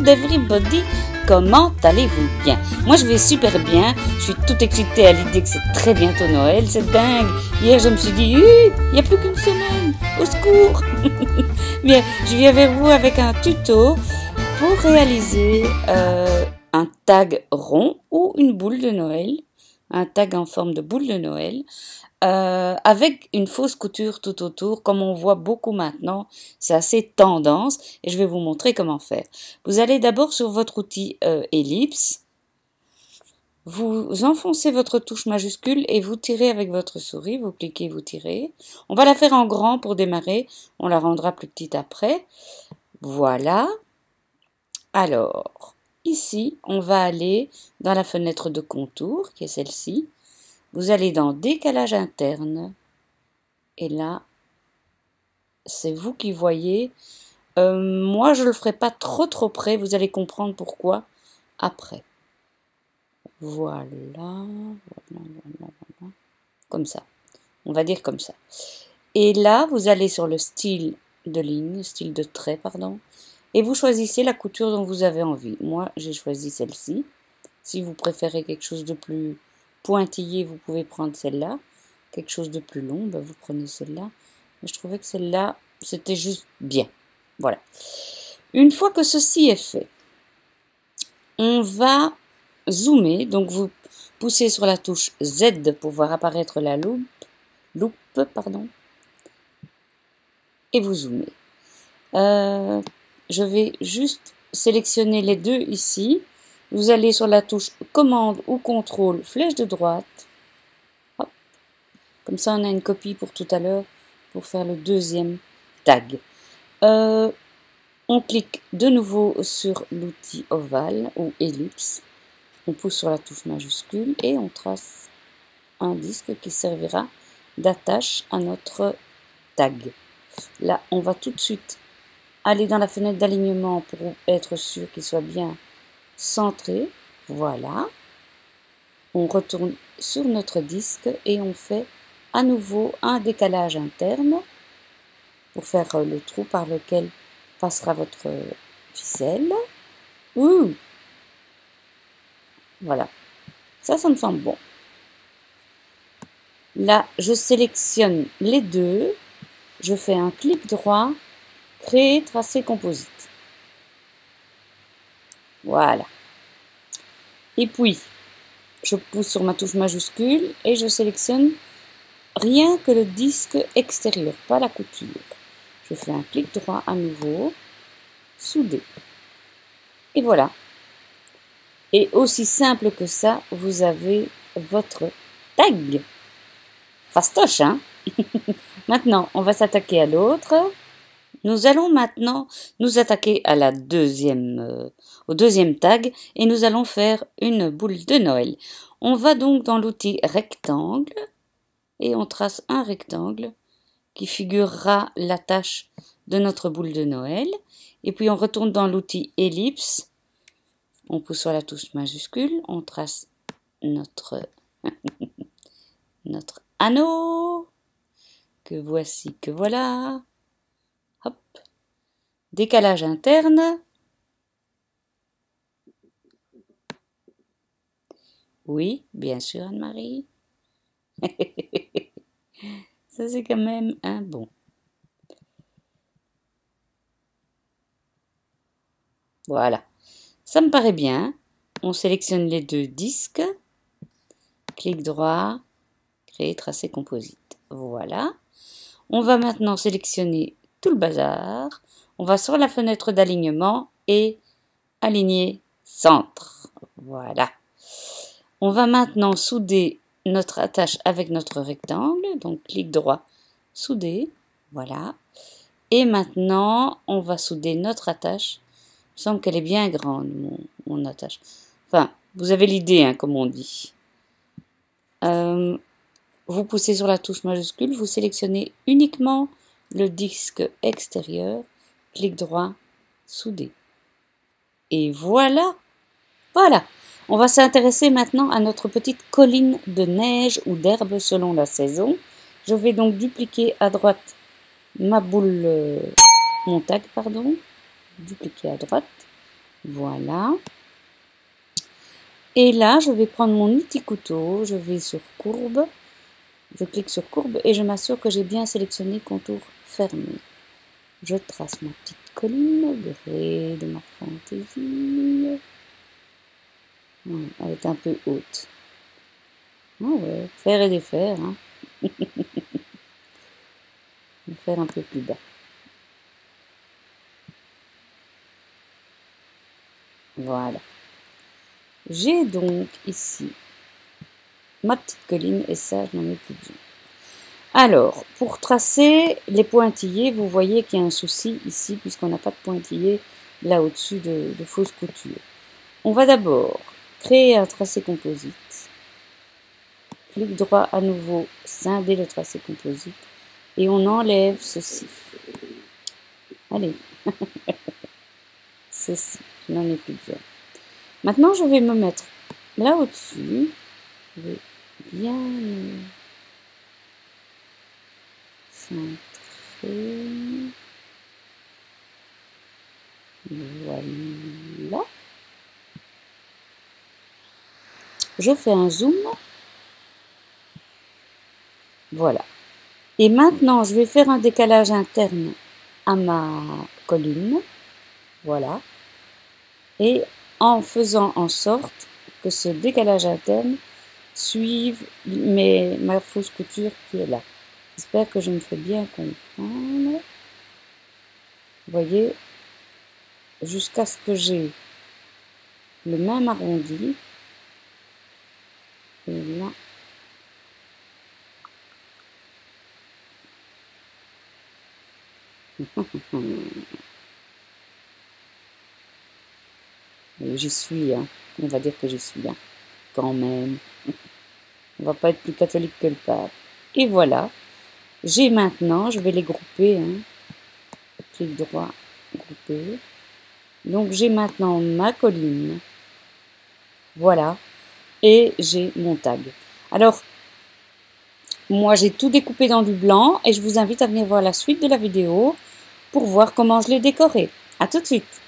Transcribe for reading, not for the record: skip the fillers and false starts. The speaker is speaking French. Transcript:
everybody, comment allez-vous bien? Moi je vais super bien, je suis toute excitée à l'idée que c'est très bientôt Noël, c'est dingue. Hier je me suis dit, il n'y a plus qu'une semaine, au secours. Bien, je viens vers vous avec un tuto pour réaliser un tag rond ou une boule de Noël, un tag en forme de boule de Noël. Avec une fausse couture tout autour, comme on voit beaucoup maintenant, c'est assez tendance et je vais vous montrer comment faire. Vous allez d'abord sur votre outil ellipse, vous enfoncez votre touche majuscule et vous tirez avec votre souris, vous cliquez, vous tirez. On va la faire en grand pour démarrer, on la rendra plus petite après. Voilà. Alors, ici, on va aller dans la fenêtre de contour, qui est celle-ci. Vous allez dans décalage interne et là, c'est vous qui voyez. Moi, je ne le ferai pas trop près, vous allez comprendre pourquoi après. Voilà. Comme ça. On va dire comme ça. Et là, vous allez sur le style de ligne, style de trait, pardon, et vous choisissez la couture dont vous avez envie. Moi, j'ai choisi celle-ci. Si vous préférez quelque chose de plus pointillé, vous pouvez prendre celle-là. Quelque chose de plus long, ben vous prenez celle-là. Mais je trouvais que celle-là, c'était juste bien. Voilà. Une fois que ceci est fait, on va zoomer. Donc, vous poussez sur la touche Z pour voir apparaître la loupe, et vous zoomez. Je vais juste sélectionner les deux ici. Vous allez sur la touche commande ou contrôle, flèche de droite. Hop. Comme ça, on a une copie pour tout à l'heure pour faire le deuxième tag. On clique de nouveau sur l'outil ovale ou ellipse. On pousse sur la touche majuscule et on trace un disque qui servira d'attache à notre tag. Là, on va tout de suite aller dans la fenêtre d'alignement pour être sûr qu'il soit bien centré. Voilà. On retourne sur notre disque et on fait à nouveau un décalage interne pour faire le trou par lequel passera votre ficelle. Ouh! Voilà. Ça me semble bon. Là, je sélectionne les deux. Je fais un clic droit, créer, tracer, composite. Voilà. Et puis, je pousse sur ma touche majuscule et je sélectionne rien que le disque extérieur, pas la couture. Je fais un clic droit à nouveau, souder. Et voilà. Et aussi simple que ça, vous avez votre tag. Fastoche, hein? Maintenant, on va s'attaquer à l'autre. Nous allons maintenant nous attaquer à la au deuxième tag et nous allons faire une boule de Noël. On va donc dans l'outil rectangle et on trace un rectangle qui figurera l'attache de notre boule de Noël. Et puis on retourne dans l'outil ellipse. On pousse sur la touche majuscule, on trace notre anneau que voici, que voilà. Hop. Décalage interne. Oui, bien sûr, Anne-Marie. Ça, c'est quand même un bon. Voilà. Ça me paraît bien. On sélectionne les deux disques. Clic droit. Créer, tracer, composite. Voilà. On va maintenant sélectionner tout le bazar. On va sur la fenêtre d'alignement et aligner centre. Voilà. On va maintenant souder notre attache avec notre rectangle. Donc, clic droit, souder. Voilà. Et maintenant, on va souder notre attache. Il me semble qu'elle est bien grande, mon attache. Enfin, vous avez l'idée, hein, comme on dit. Vous poussez sur la touche majuscule, vous sélectionnez uniquement le disque extérieur, clic droit, souder. Et voilà, voilà. On va s'intéresser maintenant à notre petite colline de neige ou d'herbe selon la saison. Je vais donc dupliquer à droite ma boule, mon tag, pardon. Dupliquer à droite. Voilà. Et là, je vais prendre mon outil couteau, je vais sur courbe, je clique sur courbe et je m'assure que j'ai bien sélectionné contour fermé. Je trace ma petite colline au gré de ma fantaisie. Elle est un peu haute. Ah ouais, faire et défaire. Hein. Faire un peu plus bas. Voilà. J'ai donc ici ma petite colline et ça, je n'en ai plus besoin. Alors, pour tracer les pointillés, vous voyez qu'il y a un souci ici puisqu'on n'a pas de pointillés là au-dessus de fausses coutures. On va d'abord créer un tracé composite. Clic droit à nouveau, scinder le tracé composite et on enlève ceci. Allez, ceci, je n'en ai plus besoin. Maintenant, je vais me mettre là au-dessus. Je vais bien me centrer. Voilà. Je fais un zoom. Voilà. Et maintenant, je vais faire un décalage interne à ma colline. Voilà. Et en faisant en sorte que ce décalage interne suive ma fausse couture qui est là. J'espère que je me fais bien comprendre. Vous voyez, jusqu'à ce que j'ai le même arrondi. Et là. J'y suis, hein. On va dire que j'y suis, hein. Quand même. On va pas être plus catholique que le pape. Et voilà. J'ai maintenant, je vais les grouper, hein. Clic droit, grouper. Donc j'ai maintenant ma colline. Voilà. Et j'ai mon tag. Alors, moi j'ai tout découpé dans du blanc et je vous invite à venir voir la suite de la vidéo pour voir comment je l'ai décoré. À tout de suite.